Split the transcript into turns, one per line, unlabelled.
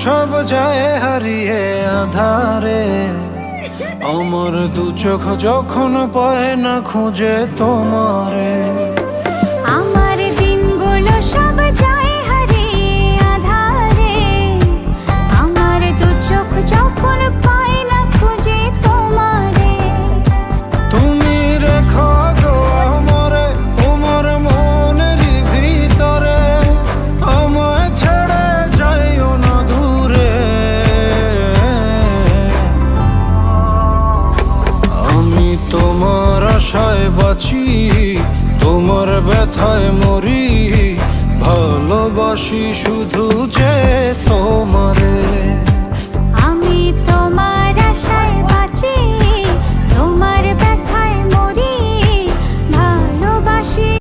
সব যায় হারিয়ে আধারে। আমার দু চোখ যখন পায় না খুঁজে তোমারে।
আমার দিনগুলো সব যায় হারিয়ে আধারে। আমার দু চোখ যখন পায় না খুঁজে তোমারে।
তুমি রেখো গো আমারে তোমার মনের ভিতরে, আমায় ছেড়ে যাইও না দূরে। আমি তোমার আশায় বাঁচি, তোমার ব্যথায় মরি, ভালোবাসি শুধু যে তোমারে।